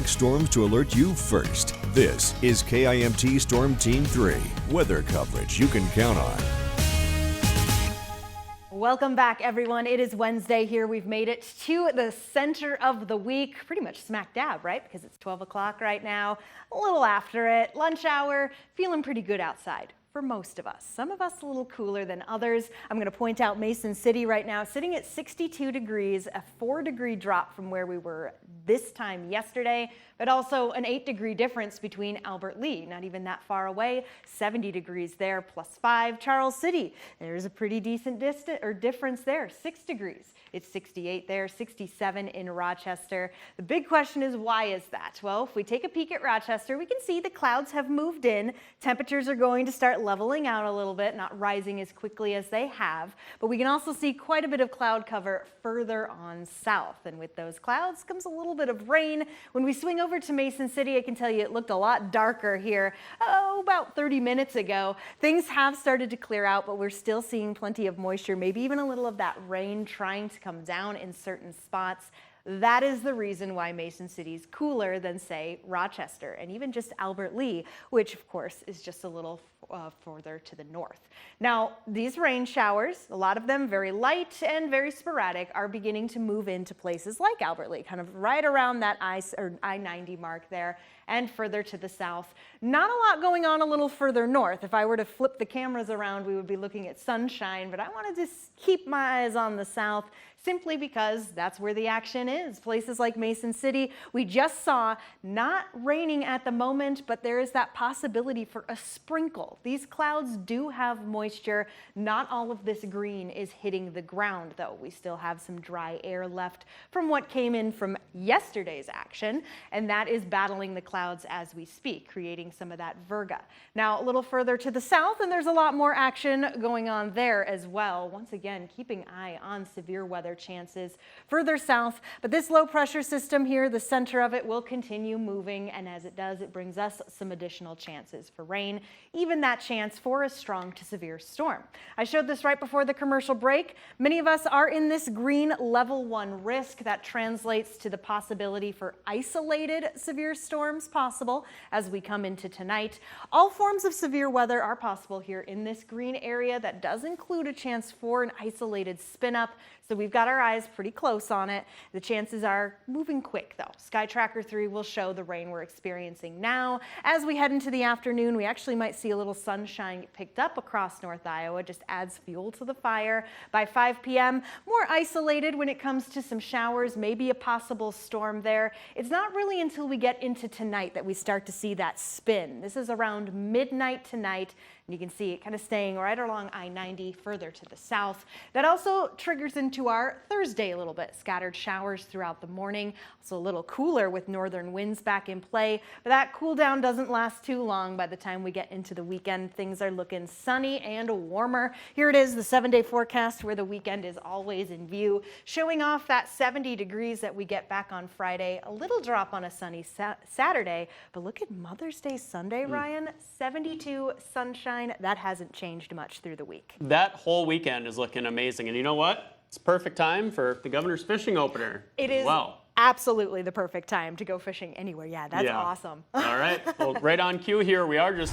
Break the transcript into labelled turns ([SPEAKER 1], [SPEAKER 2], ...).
[SPEAKER 1] Storms to alert you first. This is KIMT Storm Team 3. Weather coverage you can count on.
[SPEAKER 2] Welcome back, everyone. It is Wednesday here. We've made it to the center of the week, pretty much smack dab, right? Because it's 12 o'clock right now, a little after it, lunch hour, feeling pretty good outside. For most of us. Some of us a little cooler than others. I'm going to point out Mason City right now sitting at 62 degrees, a 4-degree drop from where we were this time yesterday, but also an 8-degree difference between Albert Lea, not even that far away, 70 degrees there, +5. Charles City, there's a pretty decent difference there, 6 degrees. It's 68 there, 67 in Rochester. The big question is, why is that? Well, if we take a peek at Rochester, we can see the clouds have moved in. Temperatures are going to start leveling out a little bit, not rising as quickly as they have. But we can also see quite a bit of cloud cover further on south. And with those clouds comes a little bit of rain. When we swing over to Mason City, I can tell you it looked a lot darker here, about 30 minutes ago. Things have started to clear out, but we're still seeing plenty of moisture, maybe even a little of that rain trying to come down in certain spots. That is the reason why Mason City's cooler than, say, Rochester and even just Albert Lea, which of course is just a little further to the north. Now, these rain showers, a lot of them very light and very sporadic, are beginning to move into places like Albert Lea, kind of right around that I-90 mark there and further to the south. Not a lot going on a little further north. If I were to flip the cameras around, we would be looking at sunshine, but I wanted to keep my eyes on the south simply because that's where the action is. Places like Mason City, we just saw not raining at the moment, but there is that possibility for a sprinkle. These clouds do have moisture. Not all of this green is hitting the ground, though. We still have some dry air left from what came in from yesterday's action, and that is battling the clouds as we speak, creating some of that virga. Now, a little further to the south, and there's a lot more action going on there as well. Once again, keeping eye on severe weather chances further south, but this low pressure system here, the center of it, will continue moving, and as it does, it brings us some additional chances for rain, even that chance for a strong to severe storm. I showed this right before the commercial break. Many of us are in this green level 1 risk. That translates to the possibility for isolated severe storms possible as we come into tonight. All forms of severe weather are possible here in this green area. That does include a chance for an isolated spin up. So we've got our eyes pretty close on it. The chances are moving quick though. Sky Tracker 3 will show the rain we're experiencing now. As we head into the afternoon, we actually might see a little sunshine get picked up across North Iowa, just adds fuel to the fire. By 5 p.m., more isolated when it comes to some showers, maybe a possible storm there. It's not really until we get into tonight that we start to see that spin. This is around midnight tonight. And you can see it kind of staying right along I-90 further to the south. That also triggers into our Thursday a little bit. Scattered showers throughout the morning. Also a little cooler with northern winds back in play. But that cool down doesn't last too long. By the time we get into the weekend, things are looking sunny and warmer. Here it is, the 7-day forecast where the weekend is always in view. Showing off that 70 degrees that we get back on Friday. A little drop on a sunny Saturday. But look at Mother's Day Sunday, Ryan. 72, sunshine. That hasn't changed much through the week.
[SPEAKER 3] That whole weekend is looking amazing. And you know what? It's perfect time for the governor's fishing opener.
[SPEAKER 2] It is absolutely the perfect time to go fishing anywhere. Yeah, that's awesome.
[SPEAKER 3] All right. Well, right on cue here. We are just